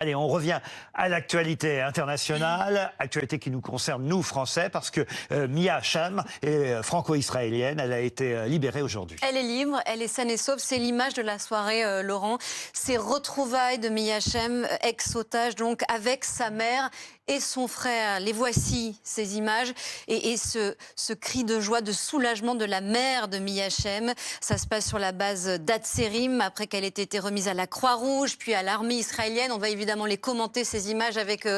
Allez, on revient à l'actualité internationale, actualité qui nous concerne, nous, Français, parce que Mia Hachaam est franco-israélienne, elle a été libérée aujourd'hui. Elle est libre, elle est saine et sauve, c'est l'image de la soirée, Laurent. Ces retrouvailles de Mia Hachaam, ex-otage, donc, avec sa mère et son frère. Les voici, ces images, et ce cri de joie, de soulagement de la mère de Mia Hachaam. Ça se passe sur la base d'Atzerim, après qu'elle ait été remise à la Croix-Rouge, puis à l'armée israélienne. On va évidemment les commenter, ces images, avec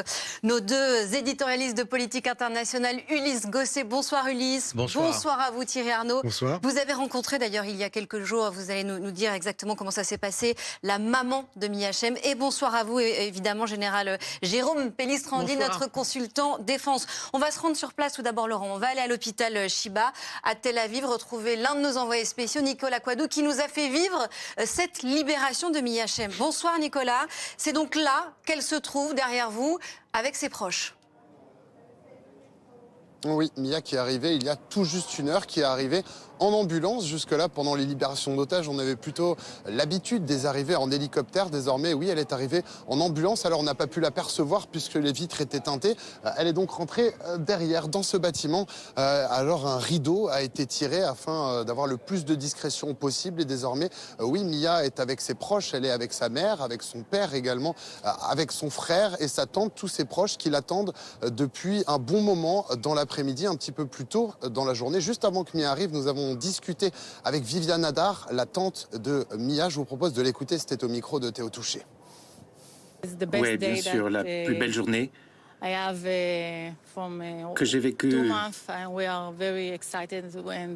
nos deux éditorialistes de politique internationale, Ulysse Gosset. Bonsoir Ulysse. Bonsoir. Bonsoir à vous Thierry Arnaud. Bonsoir. Vous avez rencontré d'ailleurs il y a quelques jours, vous allez nous dire exactement comment ça s'est passé, la maman de Mia Hachaam. Et bonsoir à vous évidemment, général Jérôme Pellistrandi, notre consultant défense. On va se rendre sur place tout d'abord, Laurent. On va aller à l'hôpital Shiba à Tel Aviv, retrouver l'un de nos envoyés spéciaux, Nicolas Quadou, qui nous a fait vivre cette libération de Mia Hachaam. Bonsoir Nicolas. C'est donc là qu'elle se trouve derrière vous avec ses proches. Oui, Mia qui est arrivée il y a tout juste une heure, qui est arrivée en ambulance. Jusque-là, pendant les libérations d'otages, on avait plutôt l'habitude des arrivées en hélicoptère. Désormais, oui, elle est arrivée en ambulance. Alors, on n'a pas pu l'apercevoir puisque les vitres étaient teintées. Elle est donc rentrée derrière, dans ce bâtiment. Alors, un rideau a été tiré afin d'avoir le plus de discrétion possible. Et désormais, oui, Mia est avec ses proches. Elle est avec sa mère, avec son père également, avec son frère et sa tante. Tous ses proches qui l'attendent depuis un bon moment dans l'après-midi, un petit peu plus tôt dans la journée. Juste avant que Mia arrive, nous avons discuté avec Viviane Hadar, la tante de Mia. Je vous propose de l'écouter, c'était au micro de Théo Touché. Oui, bien sûr, la plus belle journée que j'ai vécue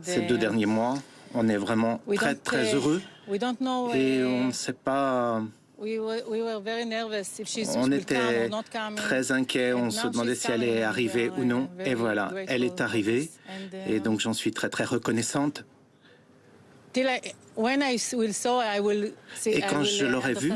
ces 2 derniers mois. On est vraiment très, très heureux et on ne sait pas... On était très inquiets, on se demandait si elle allait arriver ou non. Et voilà, elle est arrivée. Et donc j'en suis très très reconnaissante. Et quand je l'aurai vue,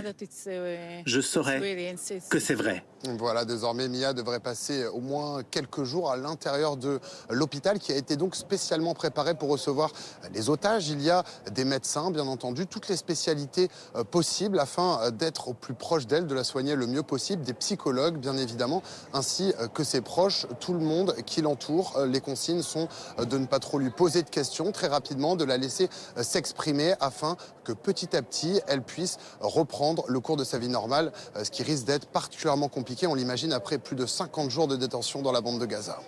je saurai que c'est vrai. Voilà, désormais, Mia devrait passer au moins quelques jours à l'intérieur de l'hôpital qui a été donc spécialement préparé pour recevoir les otages. Il y a des médecins, bien entendu, toutes les spécialités possibles afin d'être au plus proche d'elle, de la soigner le mieux possible. Des psychologues, bien évidemment, ainsi que ses proches, tout le monde qui l'entoure. Les consignes sont de ne pas trop lui poser de questions, très rapidement, de la laisser s'exprimer afin que petit à petit, elle puisse reprendre le cours de sa vie normale, ce qui risque d'être particulièrement compliqué. On l'imagine après plus de 50 jours de détention dans la bande de Gaza.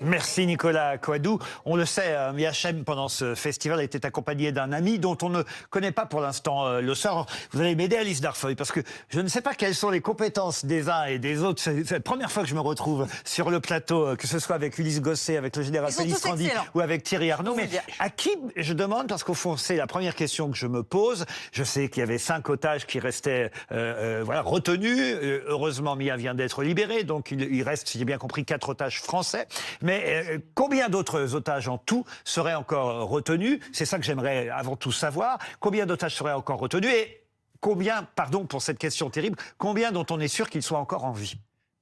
Merci Nicolas Quadou. On le sait, Mia Hachaam, pendant ce festival, était accompagnée d'un ami dont on ne connaît pas pour l'instant le sort. Vous allez m'aider, Alice Darfeuille, parce que je ne sais pas quelles sont les compétences des uns et des autres. C'est la première fois que je me retrouve sur le plateau, que ce soit avec Ulysse Gosset, avec le général Pellistrandi ou avec Thierry Arnaud. Mais à qui je demande, parce qu'au fond, c'est la première question que je me pose. Je sais qu'il y avait 5 otages qui restaient retenus. Heureusement, Mia vient d'être libérée, donc il reste, si j'ai bien compris, 4 otages français. Mais combien d'autres otages en tout seraient encore retenus? C'est ça que j'aimerais avant tout savoir. Combien d'otages seraient encore retenus? Et combien, pardon pour cette question terrible, combien dont on est sûr qu'ils soient encore en vie?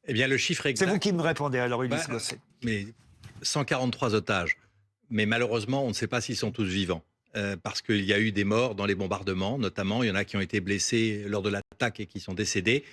Eh bien, le chiffre exact... C'est vous qui me répondez, alors, Ulysse Gosset. Mais 143 otages. Mais malheureusement, on ne sait pas s'ils sont tous vivants. Parce qu'il y a eu des morts dans les bombardements, notamment. Il y en a qui ont été blessés lors de l'attaque et qui sont décédés.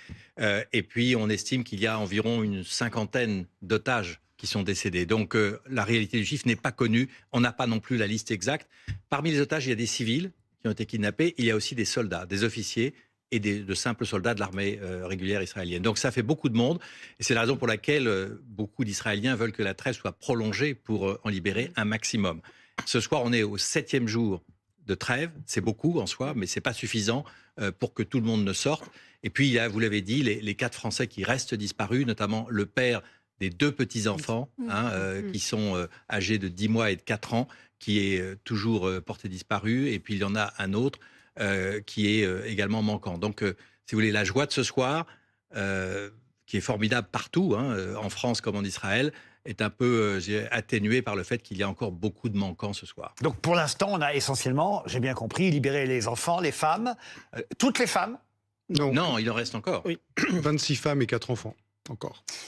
Et puis, on estime qu'il y a environ une 50aine d'otages qui sont décédés. Donc, la réalité du chiffre n'est pas connue. On n'a pas non plus la liste exacte. Parmi les otages, il y a des civils qui ont été kidnappés. Il y a aussi des soldats, des officiers et de simples soldats de l'armée régulière israélienne. Donc, ça fait beaucoup de monde. Et c'est la raison pour laquelle beaucoup d'Israéliens veulent que la trêve soit prolongée pour en libérer un maximum. Ce soir, on est au 7e jour de trêve. C'est beaucoup en soi, mais ce n'est pas suffisant pour que tout le monde ne sorte. Et puis, il y a, vous l'avez dit, les 4 Français qui restent disparus, notamment le père des 2 petits-enfants qui sont âgés de 10 mois et de 4 ans, qui est toujours porté disparu. Et puis, il y en a un autre qui est également manquant. Donc, si vous voulez, la joie de ce soir, qui est formidable partout, en France comme en Israël, est un peu atténuée par le fait qu'il y a encore beaucoup de manquants ce soir. Donc, pour l'instant, on a essentiellement, j'ai bien compris, libéré les enfants, les femmes, toutes les femmes? Non, il en reste encore. Oui, 26 femmes et 4 enfants.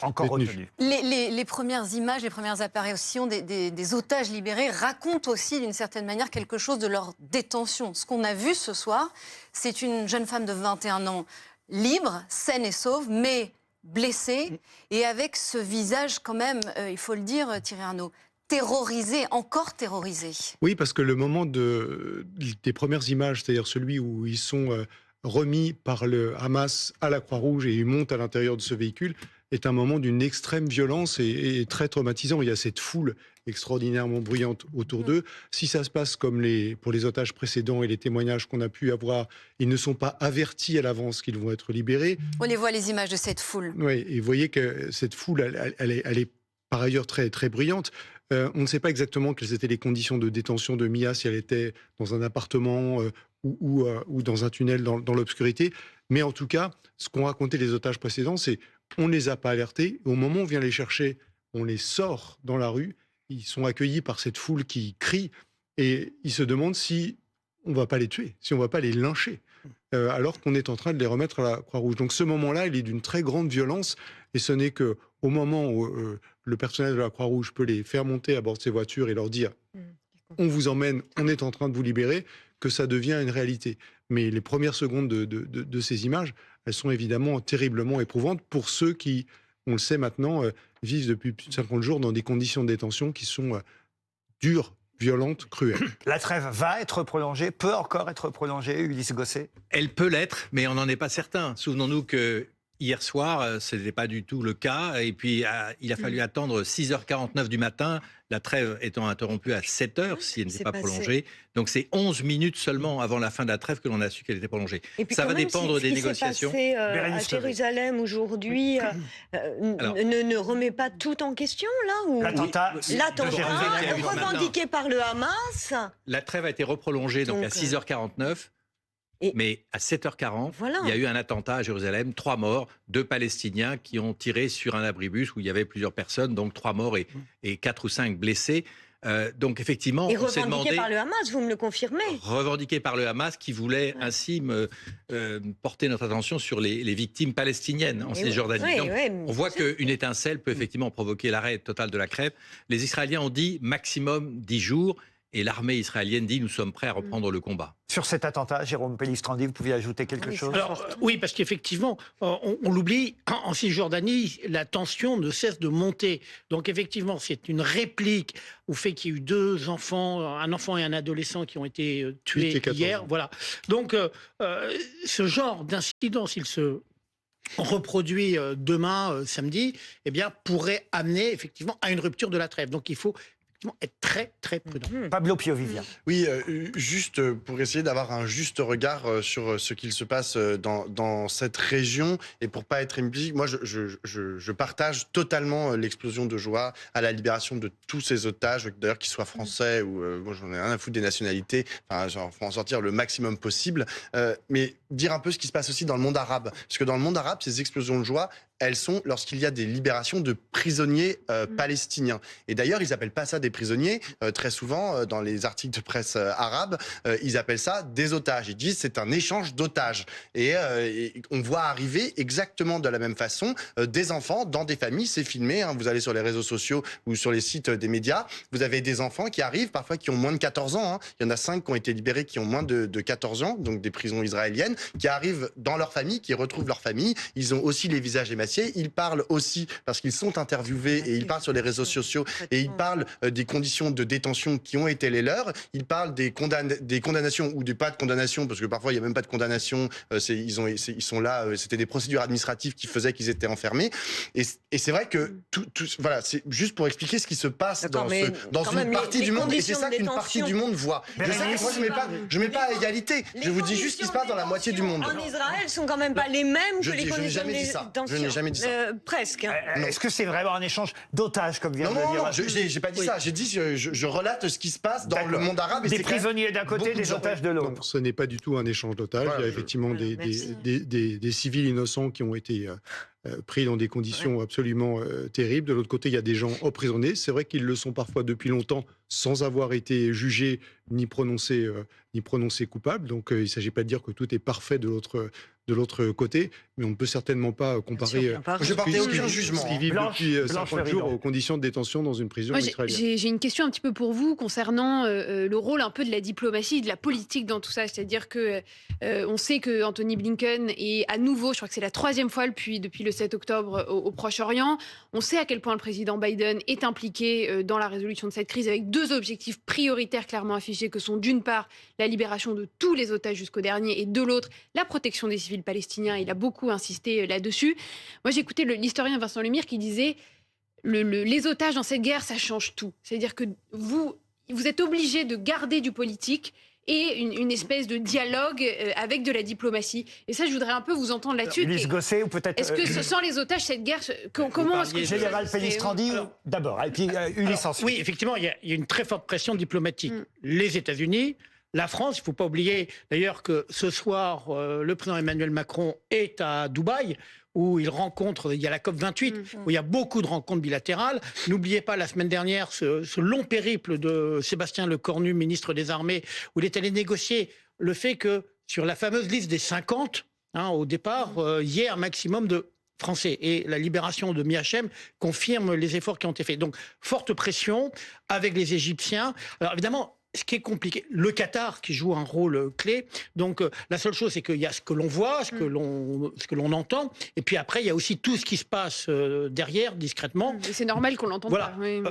Encore retenu. Les premières images, les premières apparitions des otages libérés racontent aussi d'une certaine manière quelque chose de leur détention. Ce qu'on a vu ce soir, c'est une jeune femme de 21 ans libre, saine et sauve, mais blessée, et avec ce visage quand même, il faut le dire, Thierry Arnaud, terrorisé, encore terrorisé. Oui, parce que le moment des premières images, c'est-à-dire celui où ils sont remis par le Hamas à la Croix-Rouge et ils montent à l'intérieur de ce véhicule, est un moment d'une extrême violence et très traumatisant. Il y a cette foule extraordinairement bruyante autour d'eux. Si ça se passe comme pour les otages précédents et les témoignages qu'on a pu avoir, ils ne sont pas avertis à l'avance qu'ils vont être libérés. On les voit, les images de cette foule. Oui, et vous voyez que cette foule, elle est par ailleurs très, très bruyante. On ne sait pas exactement quelles étaient les conditions de détention de Mia, si elle était dans un appartement ou dans un tunnel dans l'obscurité. Mais en tout cas, ce qu'ont raconté les otages précédents, c'est on ne les a pas alertés. Au moment où on vient les chercher, on les sort dans la rue. Ils sont accueillis par cette foule qui crie et ils se demandent si on ne va pas les tuer, si on ne va pas les lyncher, alors qu'on est en train de les remettre à la Croix-Rouge. Donc ce moment-là, il est d'une très grande violence et ce n'est qu'au moment où le personnel de la Croix-Rouge peut les faire monter à bord de ses voitures et leur dire « on vous emmène, on est en train de vous libérer », que ça devient une réalité. Mais les premières secondes de ces images, elles sont évidemment terriblement éprouvantes pour ceux qui, on le sait maintenant, vivent depuis plus de 50 jours dans des conditions de détention qui sont dures, violentes, cruelles. La trêve va être prolongée, peut encore être prolongée, Ulysse Gosset? Elle peut l'être, mais on n'en est pas certain. Souvenons-nous que hier soir, ce n'était pas du tout le cas. Et puis, il a fallu attendre 6h49 du matin, la trêve étant interrompue à 7h, si elle n'était pas prolongée. Donc, c'est 11 minutes seulement avant la fin de la trêve que l'on a su qu'elle était prolongée. Ça va dépendre des négociations. Ce qui s'est passé à Jérusalem aujourd'hui ne remet pas tout en question, là où... L'attentat revendiqué par le Hamas. La trêve a été reprolongée donc à 6h49. Mais à 7h40, il y a eu un attentat à Jérusalem, 3 morts, 2 Palestiniens qui ont tiré sur un abribus où il y avait plusieurs personnes, donc 3 morts et 4 ou 5 blessés. Donc effectivement, et revendiqué par le Hamas, vous me le confirmez? Revendiqué par le Hamas qui voulait ainsi porter notre attention sur les victimes palestiniennes en Cisjordanie. Donc, on voit qu'une étincelle peut effectivement provoquer l'arrêt total de la trêve. Les Israéliens ont dit maximum 10 jours. Et l'armée israélienne dit nous sommes prêts à reprendre le combat. Sur cet attentat, Jérôme Pellistrandi, vous pouviez ajouter quelque chose? Alors, oui, parce qu'effectivement, on l'oublie, en Cisjordanie, la tension ne cesse de monter. Donc effectivement, c'est une réplique au fait qu'il y a eu 2 enfants, un enfant et un adolescent qui ont été tués hier. Voilà. Donc ce genre d'incident, s'il se reproduit demain, samedi, eh bien, pourrait amener effectivement à une rupture de la trêve. Donc il faut être très, très prudent. Pablo Piovivia. Oui, juste pour essayer d'avoir un juste regard sur ce qu'il se passe dans cette région et pour pas être implicite, moi je partage totalement l'explosion de joie à la libération de tous ces otages, d'ailleurs qu'ils soient français ou moi j'en ai rien à foutre des nationalités, enfin genre faut en sortir le maximum possible, mais dire un peu ce qui se passe aussi dans le monde arabe, parce que dans le monde arabe ces explosions de joie, elles sont lorsqu'il y a des libérations de prisonniers palestiniens. Et d'ailleurs, ils appellent pas ça des prisonniers. Très souvent, dans les articles de presse arabes, ils appellent ça des otages. Ils disent c'est un échange d'otages. Et on voit arriver exactement de la même façon des enfants dans des familles. C'est filmé. Hein, vous allez sur les réseaux sociaux ou sur les sites des médias. Vous avez des enfants qui arrivent, parfois qui ont moins de 14 ans. Hein. Il y en a 5 qui ont été libérés qui ont moins de 14 ans, donc des prisons israéliennes, qui arrivent dans leur famille, qui retrouvent leur famille. Ils ont aussi les visages émaciés. Ils parlent aussi, parce qu'ils sont interviewés et ils parlent sur les réseaux sociaux et ils parlent des conditions de détention qui ont été les leurs. Ils parlent des condamnations ou des pas de condamnation, parce que parfois il n'y a même pas de condamnation. Ils sont là, c'était des procédures administratives qui faisaient qu'ils étaient enfermés. Et c'est vrai que voilà, c'est juste pour expliquer ce qui se passe dans une partie du monde. Et c'est ça qu'une partie du monde voit. Je sais que moi je mets pas à égalité. Je vous dis juste ce qui se passe dans la moitié du monde. En Israël sont quand même pas les mêmes que les conditions de détention. Je n'ai jamais dit ça. Presque. Est-ce que c'est vraiment un échange d'otages, comme vient de le dire? Non, j'ai pas dit ça. J'ai dit, je relate ce qui se passe dans le monde arabe. Et des prisonniers d'un côté, des otages de l'autre. Ce n'est pas du tout un échange d'otages. Il y a effectivement des civils innocents qui ont été pris dans des conditions absolument terribles. De l'autre côté, il y a des gens emprisonnés. C'est vrai qu'ils le sont parfois depuis longtemps sans avoir été jugés ni prononcés coupables. Donc il ne s'agit pas de dire que tout est parfait de l'autre côté, mais on ne peut certainement pas comparer ce qu'ils vivent depuis 50 jours aux conditions de détention dans une prison israélienne. J'ai une question un petit peu pour vous concernant le rôle un peu de la diplomatie, de la politique dans tout ça. C'est-à-dire que on sait que Anthony Blinken est à nouveau, je crois que c'est la 3e fois depuis le 7 octobre au Proche-Orient. On sait à quel point le président Biden est impliqué dans la résolution de cette crise avec 2 objectifs prioritaires clairement affichés que sont d'une part la libération de tous les otages jusqu'au dernier et de l'autre la protection des civils palestiniens. Il a beaucoup insisté là-dessus. Moi, j'ai écouté l'historien Vincent Lemire qui disait les otages dans cette guerre, ça change tout. C'est-à-dire que vous êtes obligé de garder du politique et une espèce de dialogue avec de la diplomatie. Et ça, je voudrais un peu vous entendre là-dessus. Ulysse Gosset ou peut-être... Est-ce que sans les otages, cette guerre, comment est-ce que... Général Pellistrandi d'abord, et puis Ulysse ensuite. Oui, effectivement, il y a une très forte pression diplomatique. Les États-Unis, la France, il ne faut pas oublier d'ailleurs que ce soir, le président Emmanuel Macron est à Dubaï, où il y a la COP28, où il y a beaucoup de rencontres bilatérales. N'oubliez pas, la semaine dernière, ce long périple de Sébastien Lecornu, ministre des Armées, où il est allé négocier le fait que, sur la fameuse liste des 50, au départ, il y ait un maximum de Français. Et la libération de Miachem confirme les efforts qui ont été faits. Donc, forte pression avec les Égyptiens. Alors, évidemment, ce qui est compliqué, le Qatar qui joue un rôle clé. Donc la seule chose, c'est qu'il y a ce que l'on voit, ce que l'on entend, et puis après il y a aussi tout ce qui se passe derrière discrètement. Et c'est normal qu'on l'entende pas. Oui.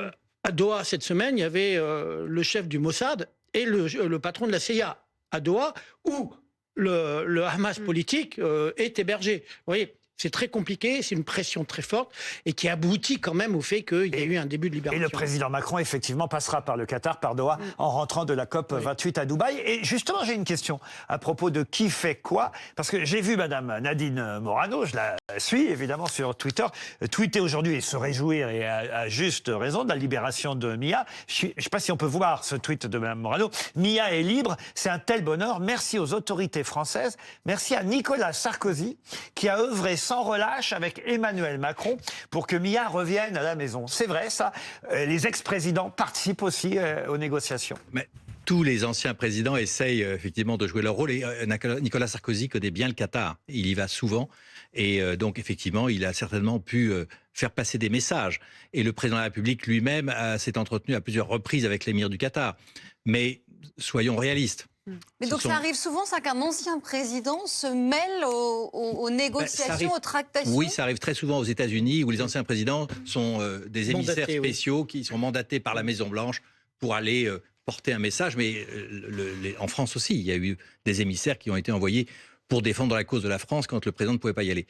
À Doha cette semaine, il y avait le chef du Mossad et le patron de la CIA à Doha, où le Hamas politique est hébergé. Vous voyez. C'est très compliqué, c'est une pression très forte et qui aboutit quand même au fait qu'il y a eu un début de libération. Et le président Macron, effectivement, passera par le Qatar, par Doha, en rentrant de la COP 28 à Dubaï. Et justement, j'ai une question à propos de qui fait quoi. Parce que j'ai vu Madame Nadine Morano, je la suis évidemment sur Twitter, tweeter aujourd'hui et se réjouir, et à juste raison, de la libération de Mia. Je ne sais pas si on peut voir ce tweet de Madame Morano. Mia est libre, c'est un tel bonheur. Merci aux autorités françaises. Merci à Nicolas Sarkozy qui a œuvré sans relâche avec Emmanuel Macron pour que Mia revienne à la maison. C'est vrai, ça. Les ex-présidents participent aussi aux négociations. Mais tous les anciens présidents essayent effectivement de jouer leur rôle. Et Nicolas Sarkozy connaît bien le Qatar. Il y va souvent. Et donc, effectivement, il a certainement pu faire passer des messages. Et le président de la République lui-même s'est entretenu à plusieurs reprises avec l'émir du Qatar. Mais soyons réalistes. Mais donc ça arrive souvent, ça, qu'un ancien président se mêle aux négociations, aux tractations? Oui, ça arrive très souvent aux États-Unis, où les anciens présidents sont des émissaires spéciaux qui sont mandatés par la Maison-Blanche pour aller porter un message. Mais en France aussi, il y a eu des émissaires qui ont été envoyés pour défendre la cause de la France quand le président ne pouvait pas y aller.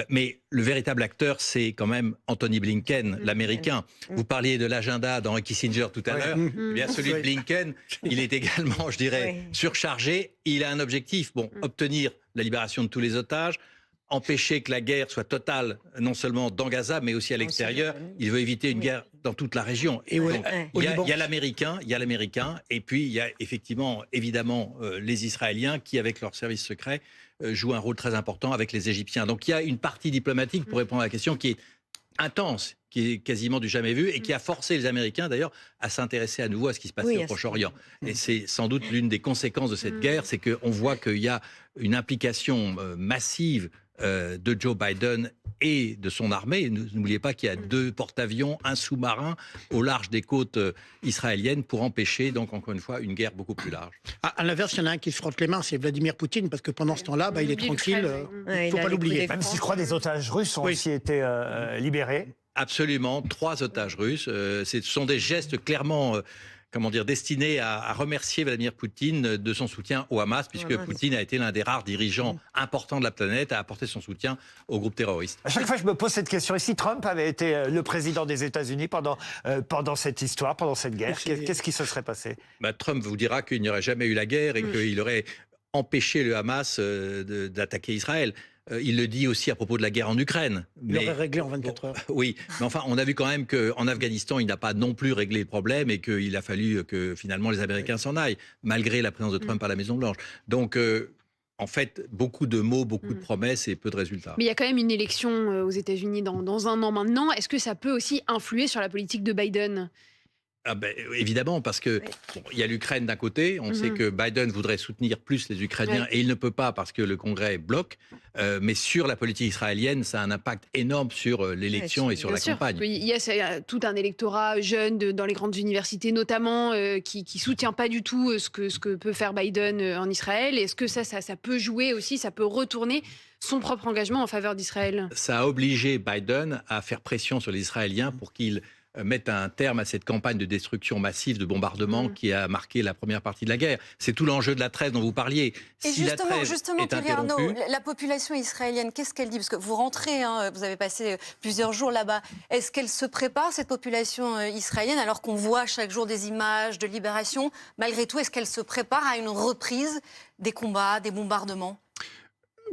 Mais le véritable acteur, c'est quand même Anthony Blinken, l'Américain. Vous parliez de l'agenda d'Henry Kissinger tout à l'heure. Eh bien, celui de Blinken, il est également, je dirais, surchargé. Il a un objectif, obtenir la libération de tous les otages, empêcher que la guerre soit totale, non seulement dans Gaza, mais aussi à l'extérieur. Il veut éviter une guerre dans toute la région. Et donc, il y a l'Américain, et puis il y a évidemment les Israéliens qui, avec leurs services secrets, jouent un rôle très important avec les Égyptiens. Donc il y a une partie diplomatique, pour répondre à la question, qui est intense, qui est quasiment du jamais vu, et qui a forcé les Américains d'ailleurs à s'intéresser à nouveau à ce qui se passait au Proche-Orient. Et c'est sans doute l'une des conséquences de cette guerre, c'est qu'on voit qu'il y a une implication massive de Joe Biden et de son armée. N'oubliez pas qu'il y a 2 porte-avions, un sous-marin au large des côtes israéliennes pour empêcher, donc encore une fois, une guerre beaucoup plus large. À l'inverse, il y en a un qui se frotte les mains, c'est Vladimir Poutine, parce que pendant ce temps-là, il est tranquille. Il ne faut pas l'oublier. Même si je crois des otages russes ont aussi été libérés. Absolument, 3 otages russes. Ce sont des gestes clairement... destinés à remercier Vladimir Poutine de son soutien au Hamas, puisque Poutine a été l'un des rares dirigeants importants de la planète à apporter son soutien au groupe terroriste. À chaque fois, je me pose cette question. Et si Trump avait été le président des États-Unis pendant cette histoire, pendant cette guerre, qu'est-ce qui se serait passé? Trump vous dira qu'il n'y aurait jamais eu la guerre et qu'il aurait empêché le Hamas d'attaquer Israël. Il le dit aussi à propos de la guerre en Ukraine. Il aurait réglé en 24 heures. Oui, mais enfin, on a vu quand même qu'en Afghanistan, il n'a pas non plus réglé le problème et qu'il a fallu que finalement les Américains s'en aillent, malgré la présence de Trump à la Maison-Blanche. Donc, en fait, beaucoup de mots, beaucoup de promesses et peu de résultats. Mais il y a quand même une élection aux États-Unis dans un an maintenant. Est-ce que ça peut aussi influer sur la politique de Biden ? Évidemment, parce que il y a l'Ukraine d'un côté, on sait que Biden voudrait soutenir plus les Ukrainiens et il ne peut pas parce que le Congrès bloque, mais sur la politique israélienne, ça a un impact énorme sur l'élection et sur la campagne. Il y a tout un électorat jeune dans les grandes universités notamment qui soutient pas du tout ce que peut faire Biden en Israël. Est-ce que ça peut jouer aussi, ça peut retourner son propre engagement en faveur d'Israël ? Ça a obligé Biden à faire pression sur les Israéliens pour qu'ils mettre un terme à cette campagne de destruction massive, de bombardement qui a marqué la première partie de la guerre. C'est tout l'enjeu de la trêve dont vous parliez. Et si justement, Thierry Arnaud, la population israélienne, qu'est-ce qu'elle dit ? Parce que vous rentrez, vous avez passé plusieurs jours là-bas. Est-ce qu'elle se prépare, cette population israélienne, alors qu'on voit chaque jour des images de libération ? Malgré tout, est-ce qu'elle se prépare à une reprise des combats, des bombardements ?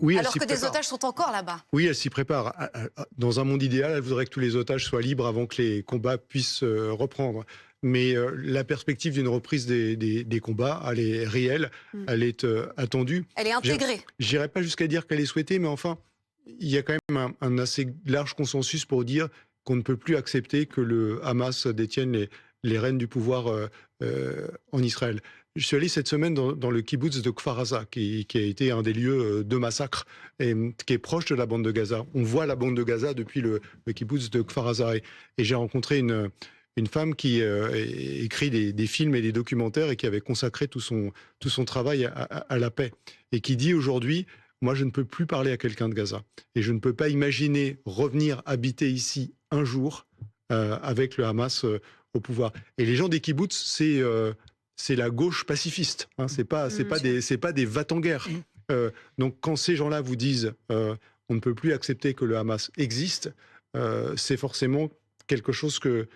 Oui, alors que des otages sont encore là-bas. Oui, elle s'y prépare. Dans un monde idéal, elle voudrait que tous les otages soient libres avant que les combats puissent reprendre. Mais la perspective d'une reprise des combats, elle est réelle, elle est attendue. Elle est intégrée. Je n'irai pas jusqu'à dire qu'elle est souhaitée, mais enfin, il y a quand même un assez large consensus pour dire qu'on ne peut plus accepter que le Hamas détienne les rênes du pouvoir en Israël. Je suis allé cette semaine dans le kibbutz de Kfar Aza, qui a été un des lieux de massacre, et qui est proche de la bande de Gaza. On voit la bande de Gaza depuis le kibbutz de Kfar Aza. Et j'ai rencontré une femme qui écrit des films et des documentaires et qui avait consacré tout son travail à la paix. Et qui dit aujourd'hui, moi je ne peux plus parler à quelqu'un de Gaza. Et je ne peux pas imaginer revenir habiter ici un jour avec le Hamas au pouvoir. Et les gens des kibbutz, c'est la gauche pacifiste. Hein, c'est pas des va-t-en-guerre. Donc quand ces gens-là vous disent on ne peut plus accepter que le Hamas existe, c'est forcément quelque chose que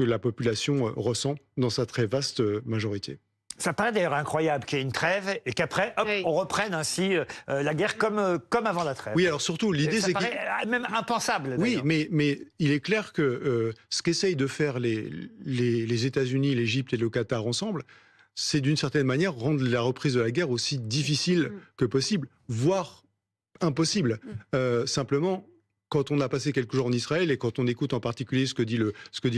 la population ressent dans sa très vaste majorité. Ça paraît d'ailleurs incroyable qu'il y ait une trêve et qu'après, on reprenne ainsi la guerre comme avant la trêve. Oui, alors surtout, l'idée c'est que... Ça paraît même impensable. Oui, mais il est clair que ce qu'essayent de faire les États-Unis, l'Égypte et le Qatar ensemble, c'est d'une certaine manière rendre la reprise de la guerre aussi difficile que possible, voire impossible. Simplement, quand on a passé quelques jours en Israël et quand on écoute en particulier ce que dit le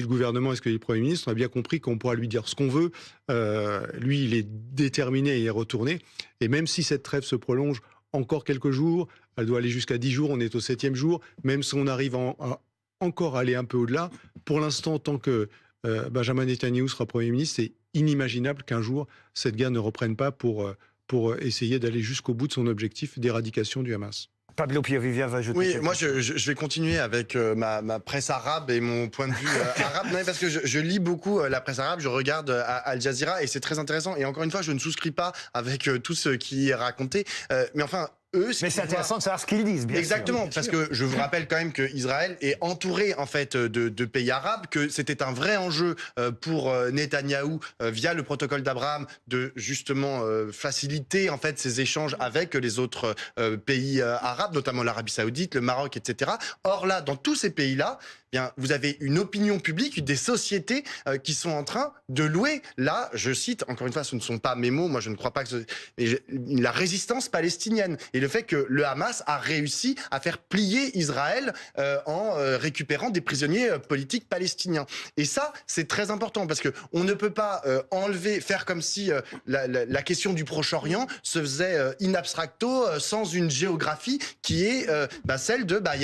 gouvernement et ce que dit le Premier ministre, on a bien compris qu'on pourra lui dire ce qu'on veut. Lui, il est déterminé à y retourner. Et même si cette trêve se prolonge encore quelques jours, elle doit aller jusqu'à 10 jours, on est au 7e jour, même si on arrive à encore aller un peu au-delà, pour l'instant, tant que Benjamin Netanyahou sera Premier ministre, c'est inimaginable qu'un jour, cette guerre ne reprenne pas pour essayer d'aller jusqu'au bout de son objectif d'éradication du Hamas. Pablo Piovivia va ajouter. Oui, moi je vais continuer avec ma presse arabe et mon point de vue arabe. Non, parce que je lis beaucoup la presse arabe, je regarde Al Jazeera et c'est très intéressant. Et encore une fois, je ne souscris pas avec tout ce qui est raconté. Mais enfin, mais c'est intéressant de savoir ce qu'ils disent, bien Exactement, sûr. parce que je vous rappelle quand même qu'Israël est entouré en fait de pays arabes, que c'était un vrai enjeu pour Netanyahou via le protocole d'Abraham de justement faciliter en fait ces échanges avec les autres pays arabes, notamment l'Arabie Saoudite, le Maroc, etc. Or là, dans tous ces pays-là, bien, vous avez une opinion publique, des sociétés qui sont en train de louer, là, je cite, encore une fois, ce ne sont pas mes mots, moi je ne crois pas que la résistance palestinienne et le fait que le Hamas a réussi à faire plier Israël en récupérant des prisonniers politiques palestiniens. Et ça, c'est très important parce qu'on ne peut pas faire comme si la question du Proche-Orient se faisait in abstracto, sans une géographie qui est celle de, il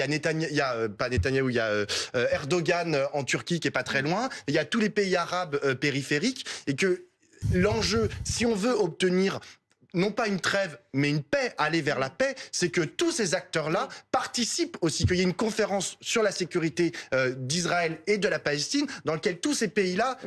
y a Erdogan en Turquie qui est pas très loin, il y a tous les pays arabes périphériques et que l'enjeu, si on veut obtenir non pas une trêve, mais une paix, aller vers la paix, c'est que tous ces acteurs-là participent aussi, qu'il y ait une conférence sur la sécurité d'Israël et de la Palestine, dans laquelle tous ces pays-là,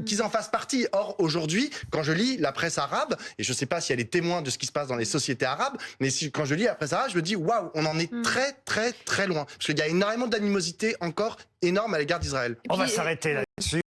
qu'ils en fassent partie. Or, aujourd'hui, quand je lis la presse arabe, et je ne sais pas si elle est témoin de ce qui se passe dans les sociétés arabes, mais quand je lis la presse arabe, je me dis, waouh, on en est très, très, très loin. Parce qu'il y a énormément d'animosité encore énorme à l'égard d'Israël. On va s'arrêter là-dessus.